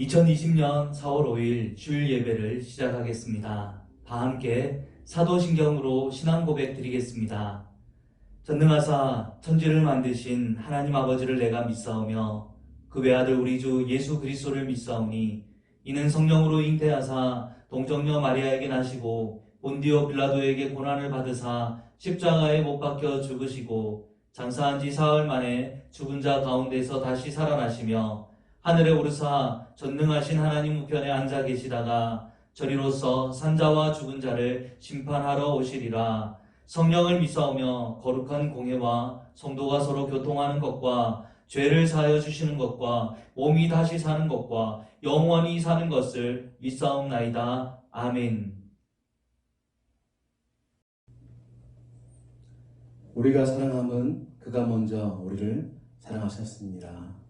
2020년 4월 5일 주일 예배를 시작하겠습니다. 다 함께 사도신경으로 신앙 고백 드리겠습니다. 전능하사 천지를 만드신 하나님 아버지를 내가 믿사오며 그 외아들 우리 주 예수 그리스도를 믿사오니 이는 성령으로 잉태하사 동정녀 마리아에게 나시고 본디오 빌라도에게 고난을 받으사 십자가에 못 박혀 죽으시고 장사한 지 사흘 만에 죽은 자 가운데서 다시 살아나시며 하늘에 오르사 전능하신 하나님 우편에 앉아 계시다가 저리로서 산자와 죽은 자를 심판하러 오시리라. 성령을 믿사오며 거룩한 공회와 성도가 서로 교통하는 것과 죄를 사하여 주시는 것과 몸이 다시 사는 것과 영원히 사는 것을 믿사옵나이다. 아멘. 우리가 사랑함은 그가 먼저 우리를 사랑하셨습니다.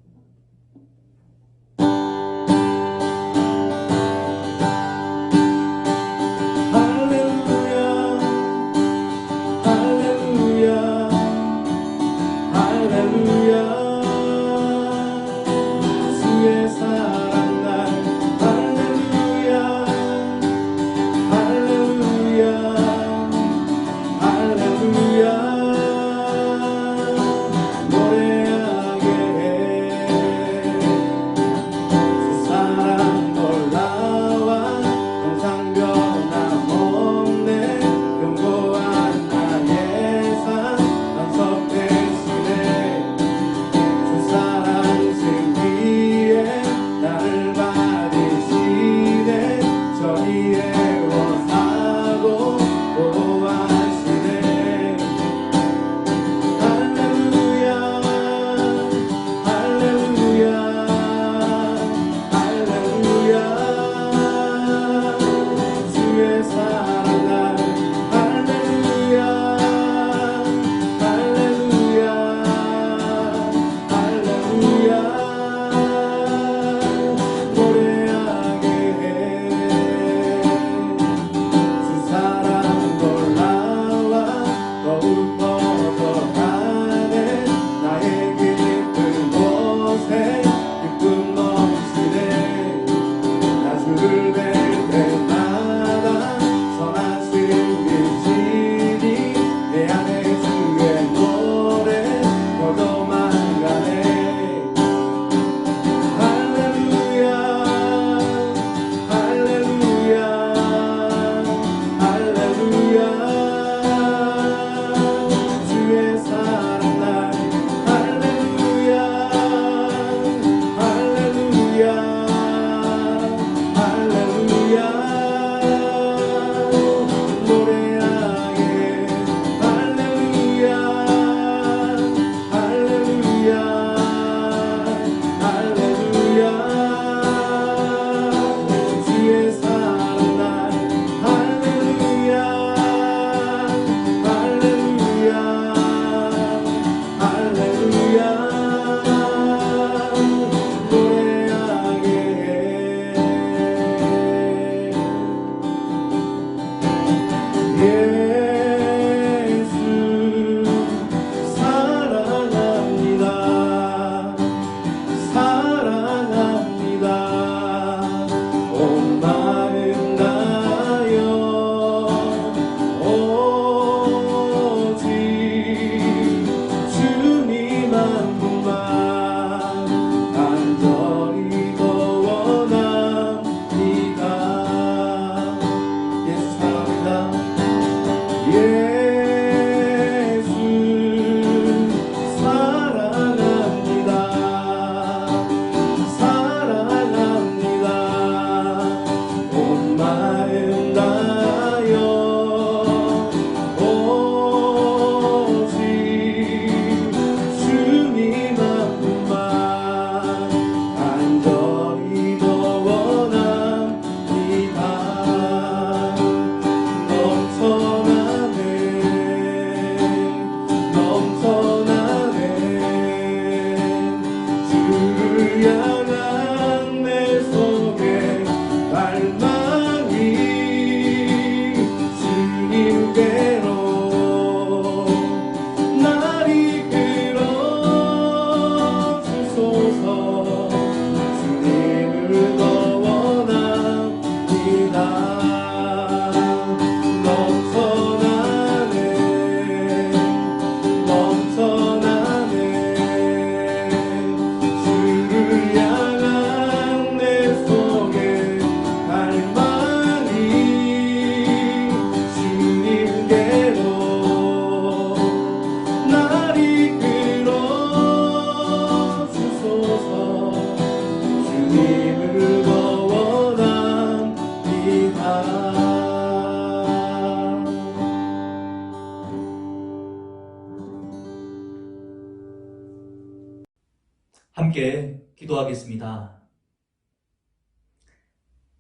함께 기도하겠습니다.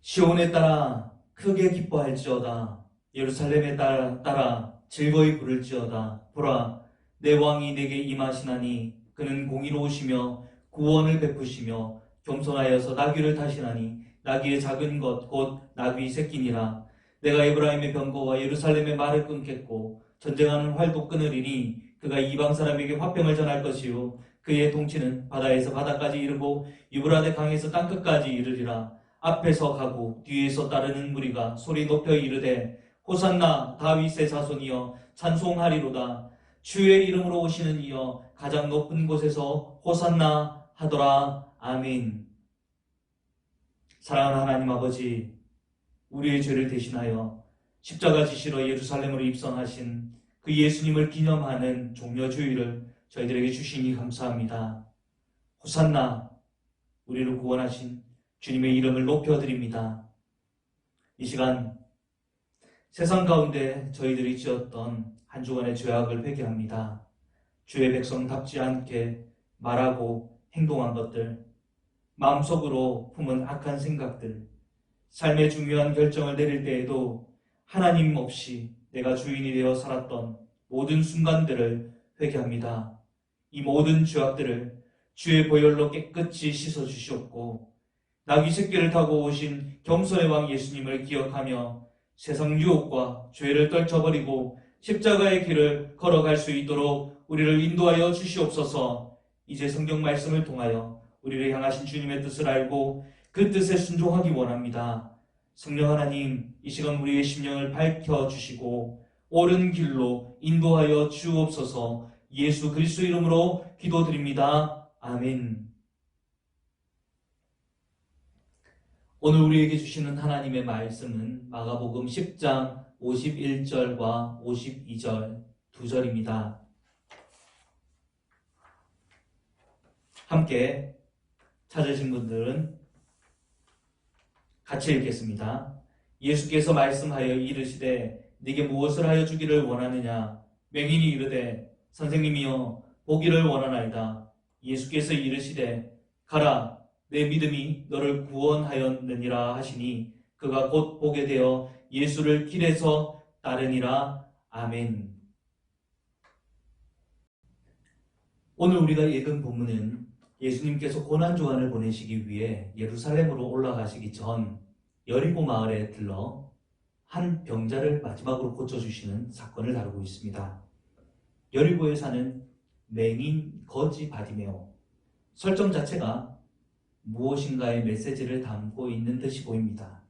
시온에 따라 크게 기뻐할지어다. 예루살렘에 따라 즐거이 부를지어다. 보라, 내 왕이 내게 임하시나니 그는 공의로우시며 구원을 베푸시며 겸손하여서 나귀를 타시나니 나귀의 작은 것 곧 나귀 새끼니라. 내가 에브라임의 병거와 예루살렘의 말을 끊겠고 전쟁하는 활도 끊으리니 그가 이방 사람에게 화평을 전할 것이요 그의 통치는 바다에서 바다까지 이르고 유브라데 강에서 땅끝까지 이르리라. 앞에서 가고 뒤에서 따르는 무리가 소리 높여 이르되 호산나 다윗의 자손이여 찬송하리로다. 주의 이름으로 오시는 이여 가장 높은 곳에서 호산나 하더라. 아멘. 사랑하는 하나님 아버지, 우리의 죄를 대신하여 십자가 지시러 예루살렘으로 입성하신 그 예수님을 기념하는 종려주일을 저희들에게 주시니 감사합니다. 호산나, 우리를 구원하신 주님의 이름을 높여드립니다. 이 시간 세상 가운데 저희들이 지었던 한 주간의 죄악을 회개합니다. 주의 백성답지 않게 말하고 행동한 것들, 마음속으로 품은 악한 생각들, 삶의 중요한 결정을 내릴 때에도 하나님 없이 내가 주인이 되어 살았던 모든 순간들을 회개합니다. 이 모든 죄악들을 주의 보혈로 깨끗이 씻어주시옵고 나귀 새끼를 타고 오신 겸손의 왕 예수님을 기억하며 세상 유혹과 죄를 떨쳐버리고 십자가의 길을 걸어갈 수 있도록 우리를 인도하여 주시옵소서. 이제 성경 말씀을 통하여 우리를 향하신 주님의 뜻을 알고 그 뜻에 순종하기 원합니다. 성령 하나님, 이 시간 우리의 심령을 밝혀주시고 옳은 길로 인도하여 주옵소서. 예수 그리스도 이름으로 기도드립니다. 아멘. 오늘 우리에게 주시는 하나님의 말씀은 마가복음 10장 51절과 52절 두 절입니다. 함께 찾으신 분들은 같이 읽겠습니다. 예수께서 말씀하여 이르시되 네게 무엇을 하여 주기를 원하느냐? 맹인이 이르되 선생님이여 보기를 원하나이다. 예수께서 이르시되 가라, 내 믿음이 너를 구원하였느니라 하시니 그가 곧 보게 되어 예수를 길에서 따르니라. 아멘. 오늘 우리가 읽은 본문은 예수님께서 고난주간을 보내시기 위해 예루살렘으로 올라가시기 전 여리고 마을에 들러 한 병자를 마지막으로 고쳐주시는 사건을 다루고 있습니다. 여리고에 사는 맹인 거지 바디메오, 설정 자체가 무엇인가의 메시지를 담고 있는 듯이 보입니다.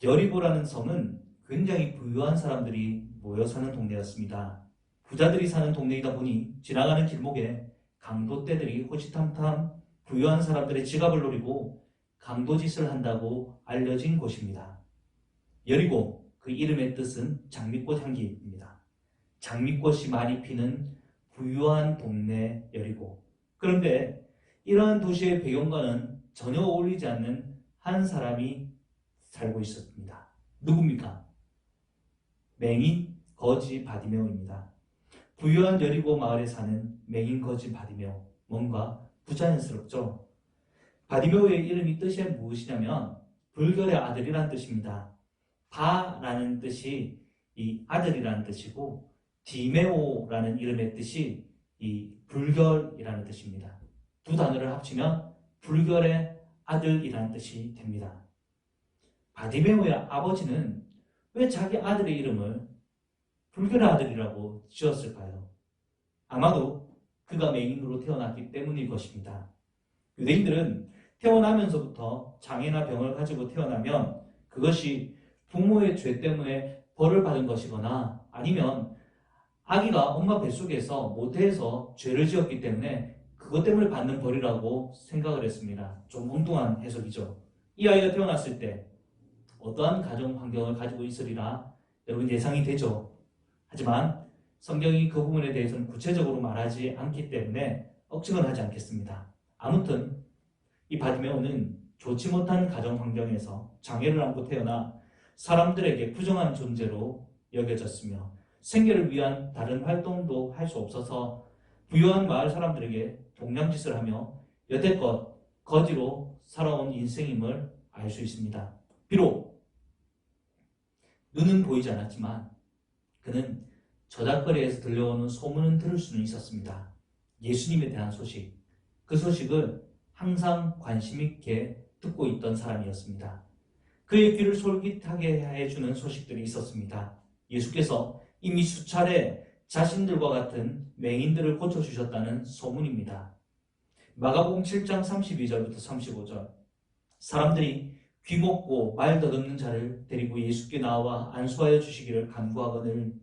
여리고라는 섬은 굉장히 부유한 사람들이 모여 사는 동네였습니다. 부자들이 사는 동네이다 보니 지나가는 길목에 강도떼들이 호시탐탐 부유한 사람들의 지갑을 노리고 강도짓을 한다고 알려진 곳입니다. 여리고, 그 이름의 뜻은 장미꽃 향기입니다. 장미꽃이 많이 피는 부유한 동네 여리고. 그런데 이러한 도시의 배경과는 전혀 어울리지 않는 한 사람이 살고 있었습니다. 누굽니까? 맹인 거지 바디메오입니다. 부유한 여리고 마을에 사는 맹인 거지 바디메오, 뭔가 부자연스럽죠? 바디메오의 이름이 뜻이 무엇이냐면 불결의 아들이라는 뜻입니다. 바라는 뜻이 이 아들이라는 뜻이고 디메오라는 이름의 뜻이 이 불결이라는 뜻입니다. 두 단어를 합치면 불결의 아들이라는 뜻이 됩니다. 바디메오의 아버지는 왜 자기 아들의 이름을 불결의 아들이라고 지었을까요? 아마도 그가 맹인으로 태어났기 때문일 것입니다. 유대인들은 태어나면서부터 장애나 병을 가지고 태어나면 그것이 부모의 죄 때문에 벌을 받은 것이거나 아니면 아기가 엄마 뱃속에서 모태에서 죄를 지었기 때문에 그것 때문에 받는 벌이라고 생각을 했습니다. 좀 엉뚱한 해석이죠. 이 아이가 태어났을 때 어떠한 가정 환경을 가지고 있으리라 여러분 예상이 되죠. 하지만 성경이 그 부분에 대해서는 구체적으로 말하지 않기 때문에 억측은 하지 않겠습니다. 아무튼 이 바디메오는 좋지 못한 가정 환경에서 장애를 안고 태어나 사람들에게 부정한 존재로 여겨졌으며 생계를 위한 다른 활동도 할 수 없어서 부유한 마을 사람들에게 동냥짓을 하며 여태껏 거지로 살아온 인생임을 알 수 있습니다. 비록 눈은 보이지 않았지만 그는 저작거리에서 들려오는 소문은 들을 수는 있었습니다. 예수님에 대한 소식, 그 소식을 항상 관심 있게 듣고 있던 사람이었습니다. 그의 귀를 솔깃하게 해주는 소식들이 있었습니다. 예수께서 이미 수차례 자신들과 같은 맹인들을 고쳐주셨다는 소문입니다. 마가복음 7장 32절부터 35절, 사람들이 귀 먹고 말 더듬는 자를 데리고 예수께 나와 안수하여 주시기를 간구하거늘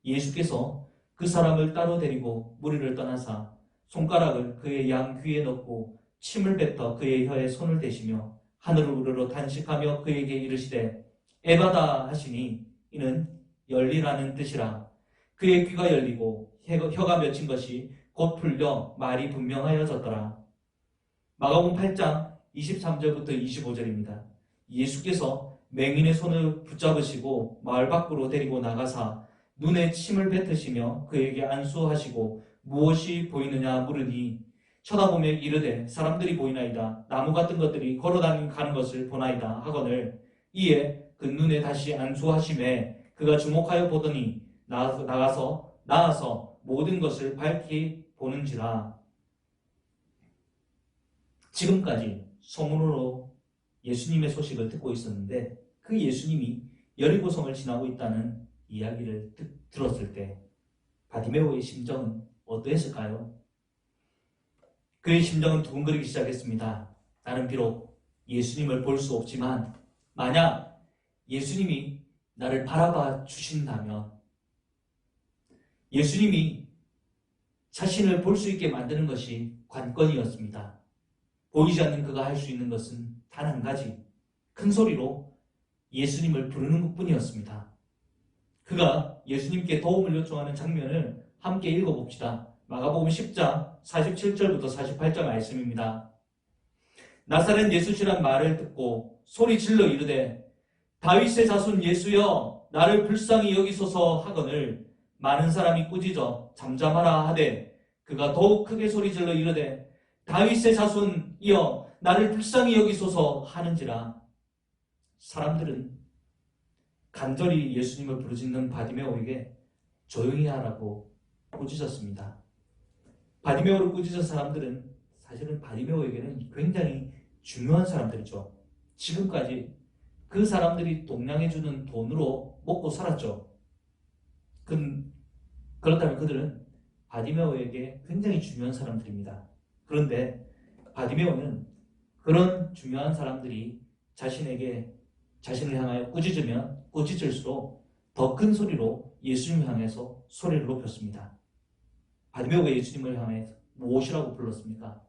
예수께서 그 사람을 따로 데리고 무리를 떠나사 손가락을 그의 양 귀에 넣고 침을 뱉어 그의 혀에 손을 대시며 하늘을 우러러 단식하며 그에게 이르시되 에바다 하시니 이는 열리라는 뜻이라. 그의 귀가 열리고 혀가 맺힌 것이 곧 풀려 말이 분명하여졌더라. 마가복음 8장 23절부터 25절입니다. 예수께서 맹인의 손을 붙잡으시고 마을 밖으로 데리고 나가사 눈에 침을 뱉으시며 그에게 안수하시고 무엇이 보이느냐 물으니 쳐다보며 이르되 사람들이 보이나이다. 나무 같은 것들이 걸어다니는 가는 것을 보나이다 하거늘 이에 그 눈에 다시 안수하심에 그가 주목하여 보더니 나아서 모든 것을 밝히 보는지라. 지금까지 소문으로 예수님의 소식을 듣고 있었는데 그 예수님이 여리고성을 지나고 있다는 이야기를 들었을 때 바디메오의 심정은 어떠했을까요? 그의 심정은 두근거리기 시작했습니다. 나는 비록 예수님을 볼 수 없지만 만약 예수님이 나를 바라봐 주신다면, 예수님이 자신을 볼 수 있게 만드는 것이 관건이었습니다. 보이지 않는 그가 할 수 있는 것은 단 한 가지, 큰 소리로 예수님을 부르는 것뿐이었습니다. 그가 예수님께 도움을 요청하는 장면을 함께 읽어봅시다. 마가복음 10장 47절부터 48절 말씀입니다. 나사렛 예수시란 말을 듣고 소리 질러 이르되 다윗의 자손 예수여 나를 불쌍히 여기소서 하거늘 많은 사람이 꾸짖어 잠잠하라 하되 그가 더욱 크게 소리 질러 이르되 다윗의 자손이여 나를 불쌍히 여기소서 하는지라. 사람들은 간절히 예수님을 부르짖는 바디메오에게 조용히 하라고 꾸짖었습니다. 바디메오를 꾸짖은 사람들은 사실은 바디메오에게는 굉장히 중요한 사람들이죠. 지금까지 그 사람들이 동냥해주는 돈으로 먹고 살았죠. 그렇다면 그들은 바디메오에게 굉장히 중요한 사람들입니다. 그런데 바디메오는 그런 중요한 사람들이 자신을 향하여 꾸짖으면 꾸짖을수록 더 큰 소리로 예수님을 향해서 소리를 높였습니다. 바디메오가 예수님을 향해 무엇이라고 불렀습니까?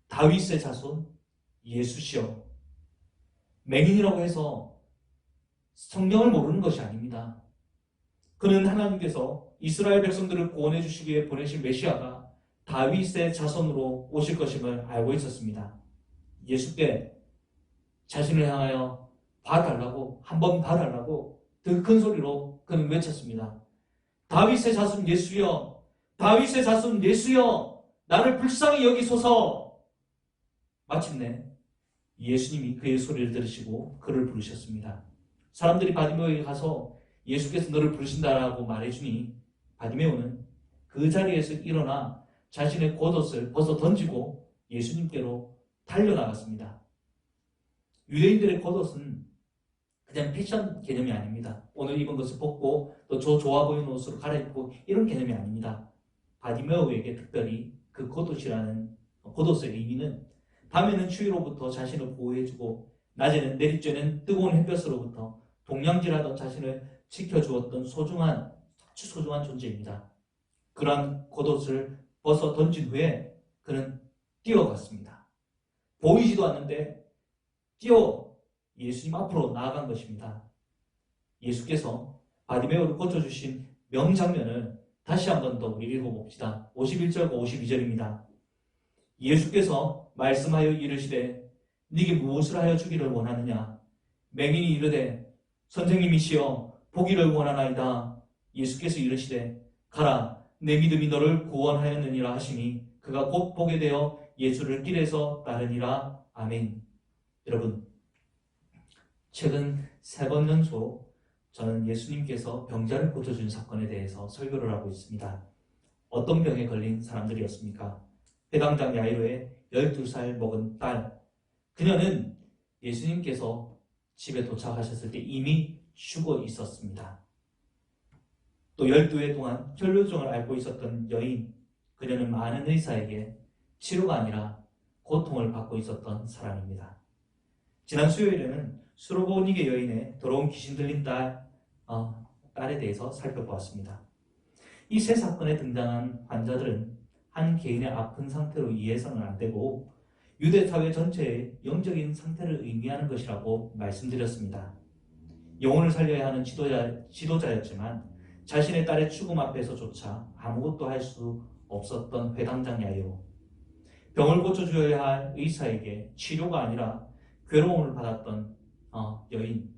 다윗의 자손 예수시여. 맹인이라고 해서 성경을 모르는 것이 아닙니다. 그는 하나님께서 이스라엘 백성들을 구원해 주시기 위해 보내신 메시아가 다윗의 자손으로 오실 것임을 알고 있었습니다. 예수께 자신을 향하여 봐달라고, 한번 봐달라고 더 큰 소리로 그는 외쳤습니다. 다윗의 자손 예수여, 다윗의 자손 예수여, 나를 불쌍히 여기소서. 마침내 예수님이 그의 소리를 들으시고 그를 부르셨습니다. 사람들이 바디메오에게 가서 예수께서 너를 부르신다라고 말해주니 바디메오는 그 자리에서 일어나 자신의 겉옷을 벗어 던지고 예수님께로 달려나갔습니다. 유대인들의 겉옷은 그냥 패션 개념이 아닙니다. 오늘 입은 것을 벗고 또 저 좋아 보이는 옷으로 갈아입고 이런 개념이 아닙니다. 바디메오에게 특별히 그 겉옷이라는 겉옷의 의미는 밤에는 추위로부터 자신을 보호해주고 낮에는 내리쬐는 뜨거운 햇볕으로부터 동냥질하던 자신을 지켜주었던 아주 소중한 존재입니다. 그러한 겉옷을 벗어 던진 후에 그는 뛰어갔습니다. 보이지도 않는데 뛰어 예수님 앞으로 나아간 것입니다. 예수께서 바디메오를 고쳐주신 명장면을 다시 한 번 더 우리 읽어봅시다. 51절과 52절입니다. 예수께서 말씀하여 이르시되 네게 무엇을 하여 주기를 원하느냐? 맹인이 이르되 선생님이시여 보기를 원하나이다. 예수께서 이르시되 가라 내 믿음이 너를 구원하였느니라 하시니 그가 곧 보게 되어 예수를 길에서 따르니라. 아멘. 여러분, 최근 3번 연속 저는 예수님께서 병자를 고쳐준 사건에 대해서 설교를 하고 있습니다. 어떤 병에 걸린 사람들이었습니까? 회당장 야이로의 12살 먹은 딸. 그녀는 예수님께서 집에 도착하셨을 때 이미 죽어 있었습니다. 또 12해 동안 혈루증을 앓고 있었던 여인. 그녀는 많은 의사에게 치료가 아니라 고통을 받고 있었던 사람입니다. 지난 수요일에는 수로보니게 여인의 더러운 귀신 들린 딸에 대해서 살펴보았습니다. 이 세 사건에 등장한 환자들은 한 개인의 아픈 상태로 이해해서는 안 되고 유대 사회 전체의 영적인 상태를 의미하는 것이라고 말씀드렸습니다. 영혼을 살려야 하는 지도자였지만 자신의 딸의 죽음 앞에서조차 아무것도 할 수 없었던 회당장 야이로. 병을 고쳐주어야 할 의사에게 치료가 아니라 괴로움을 받았던 여인.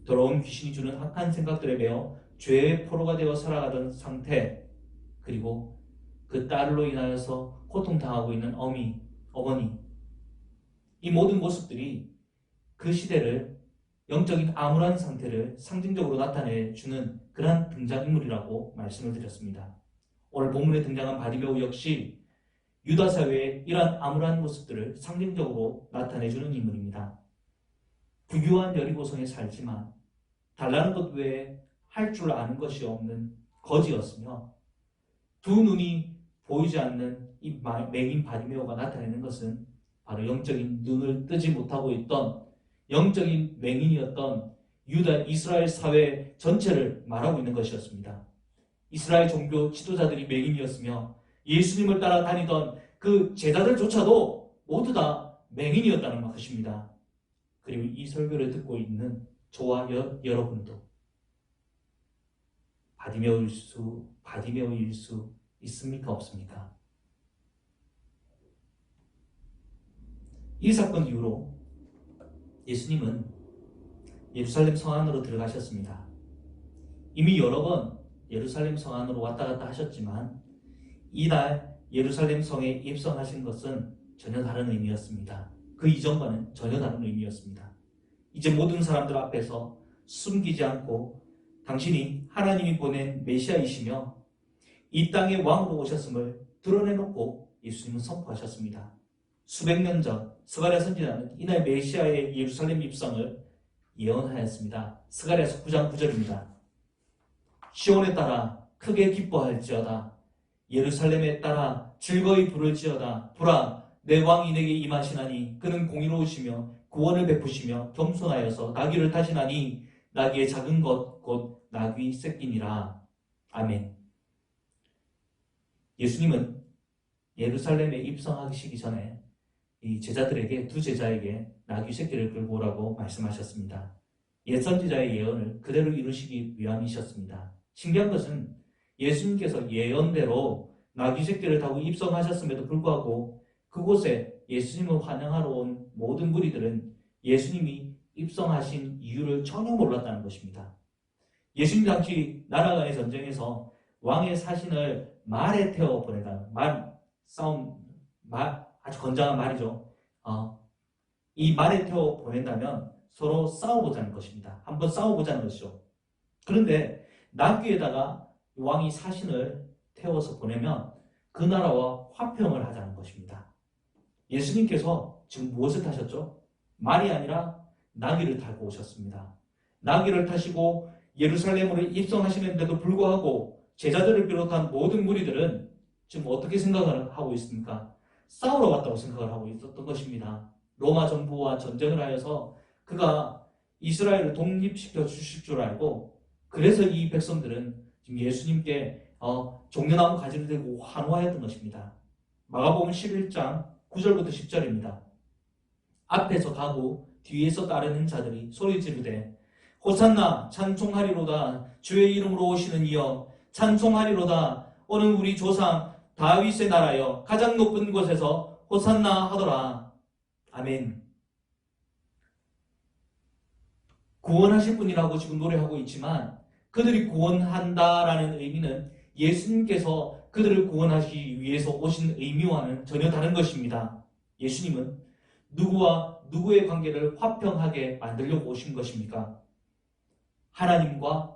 더러운 귀신이 주는 악한 생각들에 매여 죄의 포로가 되어 살아가던 상태. 그리고 그 딸로 인하여서 고통당하고 있는 어머니. 이 모든 모습들이 그 시대를 영적인 암울한 상태를 상징적으로 나타내주는 그러한 등장인물이라고 말씀을 드렸습니다. 오늘 본문에 등장한 바디메오 역시 유다 사회의 이러한 암울한 모습들을 상징적으로 나타내주는 인물입니다. 부유한 여리고성에 살지만 달라는 것 외에 할 줄 아는 것이 없는 거지였으며 두 눈이 보이지 않는 이 맹인 바디메오가 나타내는 것은 바로 영적인 눈을 뜨지 못하고 있던 영적인 맹인이었던 유다 이스라엘 사회 전체를 말하고 있는 것이었습니다. 이스라엘 종교 지도자들이 맹인이었으며 예수님을 따라 다니던 그 제자들조차도 모두 다 맹인이었다는 것입니다. 그리고 이 설교를 듣고 있는 저와 여러분도 바디메오일 수 있습니까? 없습니까? 이 사건 이후로 예수님은 예루살렘 성 안으로 들어가셨습니다. 이미 여러 번 예루살렘 성 안으로 왔다 갔다 하셨지만 이날 예루살렘 성에 입성하신 것은 전혀 다른 의미였습니다. 그 이전과는 전혀 다른 의미였습니다. 이제 모든 사람들 앞에서 숨기지 않고 당신이 하나님이 보낸 메시아이시며 이 땅의 왕으로 오셨음을 드러내놓고 예수님은 선포하셨습니다. 수백 년 전 스가랴 선지자는 이날 메시아의 예루살렘 입성을 예언하였습니다. 스가랴서 9장 9절입니다. 시온에 따라 크게 기뻐할지어다. 예루살렘에 따라 즐거이 부를지어다. 보라, 내 왕이 내게 임하시나니 그는 공의로우시며 구원을 베푸시며 겸손하여서 나귀를 타시나니 나귀의 작은 것 곧 나귀 새끼니라. 아멘. 예수님은 예루살렘에 입성하시기 전에 이 제자들에게 두 제자에게 나귀 새끼를 끌고 오라고 말씀하셨습니다. 옛 선지자의 예언을 그대로 이루시기 위함이셨습니다. 신기한 것은 예수님께서 예언대로 나귀 새끼를 타고 입성하셨음에도 불구하고 그곳에 예수님을 환영하러 온 모든 무리들은 예수님이 입성하신 이유를 전혀 몰랐다는 것입니다. 예수님 당시 나라 간의 전쟁에서 왕의 사신을 말에 태워 보내다. 아주 건장한 말이죠. 이 말에 태워 보낸다면 서로 싸워보자는 것입니다. 한번 싸워보자는 것이죠. 그런데 나귀에다가 왕이 사신을 태워서 보내면 그 나라와 화평을 하자는 것입니다. 예수님께서 지금 무엇을 타셨죠? 말이 아니라 나귀를 타고 오셨습니다. 나귀를 타시고 예루살렘으로 입성하시는데도 불구하고 제자들을 비롯한 모든 무리들은 지금 어떻게 생각을 하고 있습니까? 싸우러 왔다고 생각을 하고 있었던 것입니다. 로마 정부와 전쟁을 하여서 그가 이스라엘을 독립시켜 주실 줄 알고 그래서 이 백성들은 지금 예수님께 종려나무 가지를 들고 환호하였던 것입니다. 마가복음 11장 9절부터 10절입니다. 앞에서 가고 뒤에서 따르는 자들이 소리 지르되 호산나 찬송하리로다. 주의 이름으로 오시는 이여 찬송하리로다. 오는 우리 조상 다윗의 나라여 가장 높은 곳에서 호산나 하더라. 아멘. 구원하실 분이라고 지금 노래하고 있지만 그들이 구원한다라는 의미는 예수님께서 그들을 구원하시기 위해서 오신 의미와는 전혀 다른 것입니다. 예수님은 누구와 누구의 관계를 화평하게 만들려고 오신 것입니까? 하나님과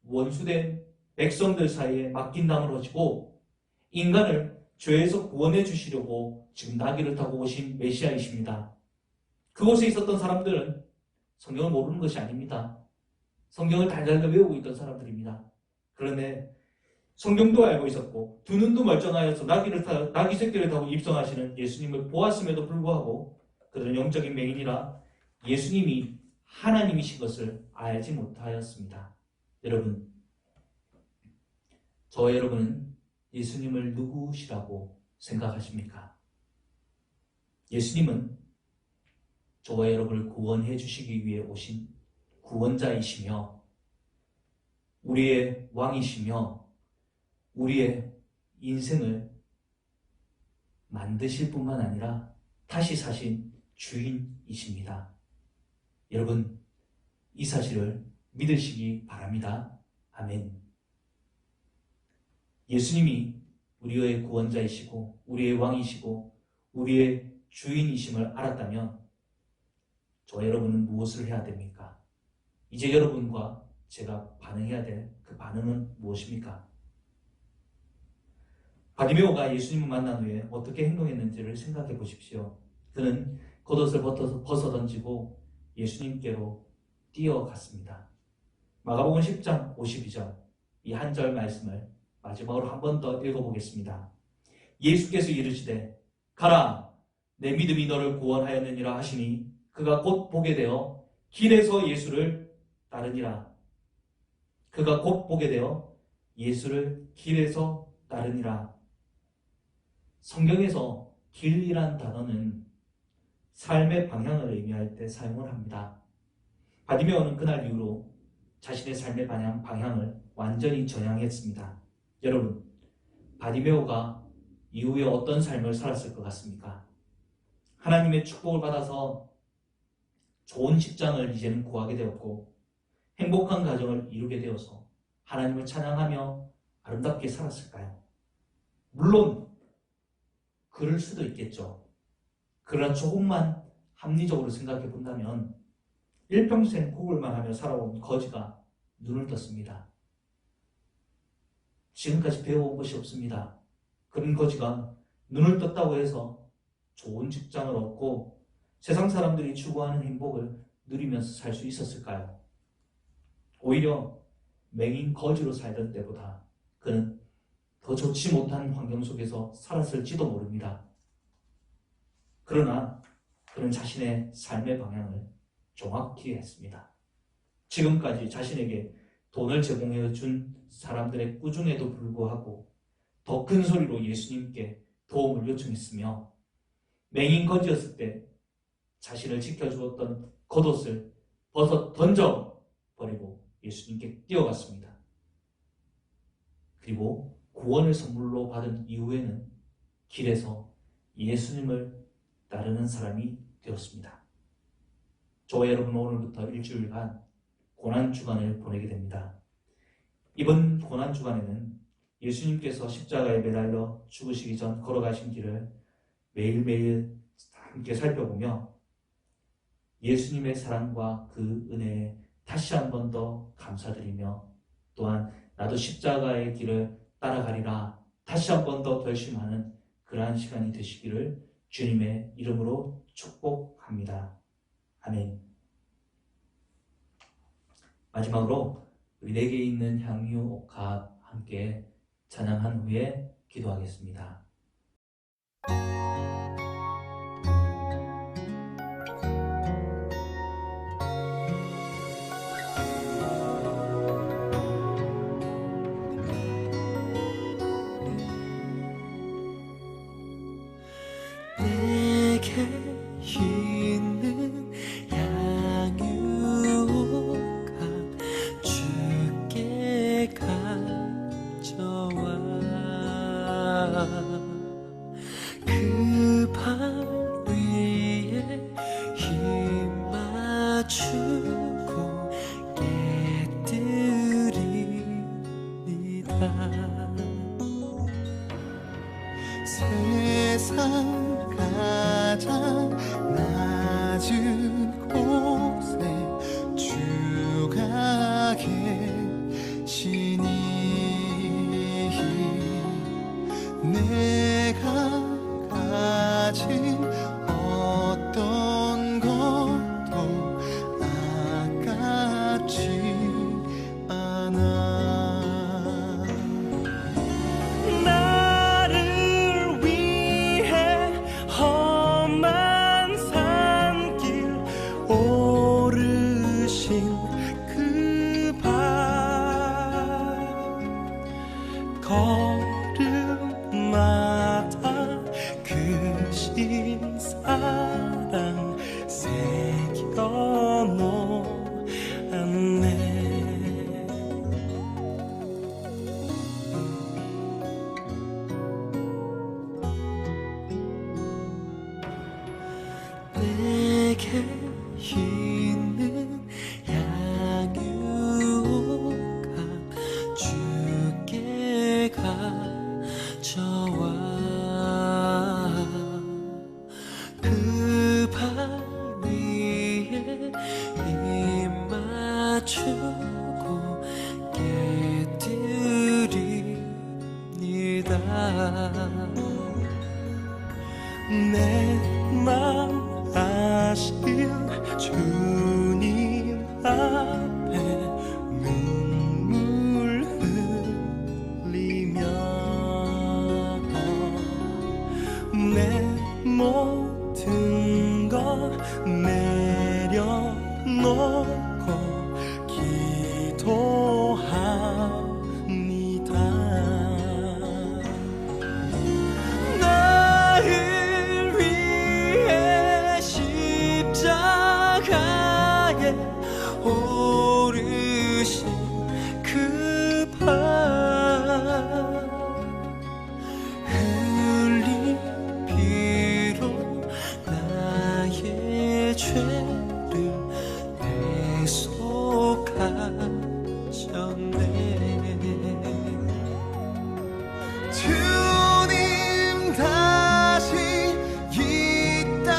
원수된 백성들 사이에 맡긴 담을 하시고 인간을 죄에서 구원해 주시려고 지금 나귀를 타고 오신 메시아이십니다. 그곳에 있었던 사람들은 성경을 모르는 것이 아닙니다. 성경을 달달달 외우고 있던 사람들입니다. 그런데 성경도 알고 있었고 두 눈도 멀쩡하여서 나귀 새끼를 타고 입성하시는 예수님을 보았음에도 불구하고 그들은 영적인 맹인이라 예수님이 하나님이신 것을 알지 못하였습니다. 여러분, 저와 여러분은 예수님을 누구시라고 생각하십니까? 예수님은 저와 여러분을 구원해 주시기 위해 오신 구원자이시며 우리의 왕이시며 우리의 인생을 만드실 뿐만 아니라 다시 사신 주인이십니다. 여러분, 이 사실을 믿으시기 바랍니다. 아멘. 예수님이 우리의 구원자이시고 우리의 왕이시고 우리의 주인이심을 알았다면 저와 여러분은 무엇을 해야 됩니까? 이제 여러분과 제가 반응해야 될 그 반응은 무엇입니까? 바디메오가 예수님을 만난 후에 어떻게 행동했는지를 생각해 보십시오. 그는 겉옷을 벗어 던지고 예수님께로 뛰어갔습니다. 마가복음 10장 52절 이 한 절 말씀을 마지막으로 한 번 더 읽어보겠습니다. 예수께서 이르시되 가라 내 믿음이 너를 구원하였느니라 하시니 그가 곧 보게 되어 길에서 예수를 따르니라. 그가 곧 보게 되어 예수를 길에서 따르니라. 성경에서 길이란 단어는 삶의 방향을 의미할 때 사용을 합니다. 바디메오는 그날 이후로 자신의 삶의 방향을 완전히 전향했습니다. 여러분, 바디메오가 이후에 어떤 삶을 살았을 것 같습니까? 하나님의 축복을 받아서 좋은 직장을 이제는 구하게 되었고 행복한 가정을 이루게 되어서 하나님을 찬양하며 아름답게 살았을까요? 물론 그럴 수도 있겠죠. 그러나 조금만 합리적으로 생각해 본다면 일평생 구걸만 하며 살아온 거지가 눈을 떴습니다. 지금까지 배워온 것이 없습니다. 그런 거지가 눈을 떴다고 해서 좋은 직장을 얻고 세상 사람들이 추구하는 행복을 누리면서 살 수 있었을까요? 오히려 맹인 거지로 살던 때보다 그는 더 좋지 못한 환경 속에서 살았을지도 모릅니다. 그러나 그는 자신의 삶의 방향을 정확히 했습니다. 지금까지 자신에게 돈을 제공해 준 사람들의 꾸중에도 불구하고 더 큰 소리로 예수님께 도움을 요청했으며 맹인 거지였을 때 자신을 지켜주었던 겉옷을 벗어 던져버리고 예수님께 뛰어갔습니다. 그리고 구원을 선물로 받은 이후에는 길에서 예수님을 따르는 사람이 되었습니다. 저와 여러분 오늘부터 일주일간 고난주간을 보내게 됩니다. 이번 고난주간에는 예수님께서 십자가에 매달려 죽으시기 전 걸어가신 길을 매일매일 함께 살펴보며 예수님의 사랑과 그 은혜에 다시 한 번 더 감사드리며 또한 나도 십자가의 길을 따라가리라 다시 한 번 더 결심하는 그러한 시간이 되시기를 주님의 이름으로 축복합니다. 아멘. 마지막으로 우리 내게 있는 향유 옥합 함께 찬양한 후에 기도하겠습니다. 내게 있는 양육가 주께 가져와 그 발 위에 힘 맞추고 깨뜨리니다 세상 가장 낮은 곳에 주가 계시니 내가 가진 어떤 것도 아깝지 않아. 나를 위해 험한 산길 오르신 그 발 걸음마다 그 신사랑 새겨놓았네. 내게 있는 양육감 주께 가져와 그 발 위에 입 맞추고 깨뜨립니다. 내 맘 아실 주님 앞에 눈물 흘리며 내 모든 것 내려놓고 기도합니다. 나를 위해 십자가에 오르신 그 발 흘린 피로 나의 죄를 대속하셨네. 주님 다시 이 땅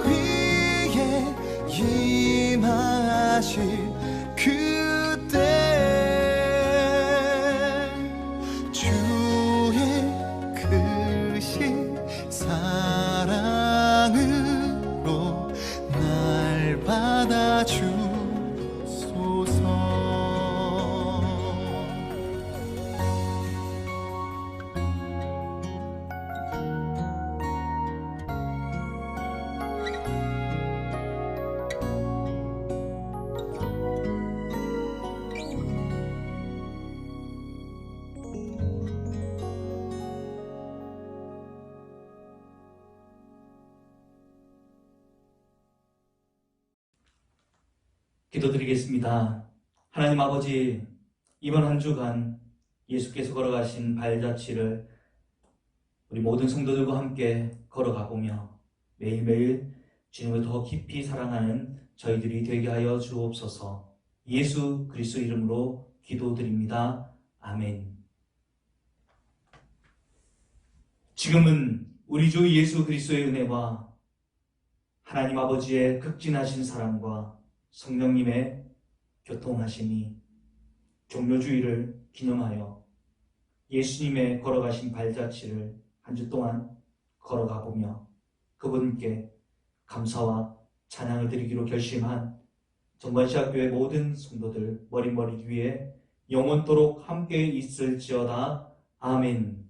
위에 임하실 그때 주의 크신 사랑으로 날 받아주소서. 기도드리겠습니다. 하나님 아버지, 이번 한 주간 예수께서 걸어가신 발자취를 우리 모든 성도들과 함께 걸어가보며 매일매일 주님을 더 깊이 사랑하는 저희들이 되게 하여 주옵소서. 예수 그리스도 이름으로 기도드립니다. 아멘. 지금은 우리 주 예수 그리스도의 은혜와 하나님 아버지의 극진하신 사랑과 성령님의 교통하심이 종료주의를 기념하여 예수님의 걸어가신 발자취를 한 주 동안 걸어가 보며 그분께 감사와 찬양을 드리기로 결심한 정관시학교의 모든 성도들 머릿머리 위에 영원토록 함께 있을지어다. 아멘.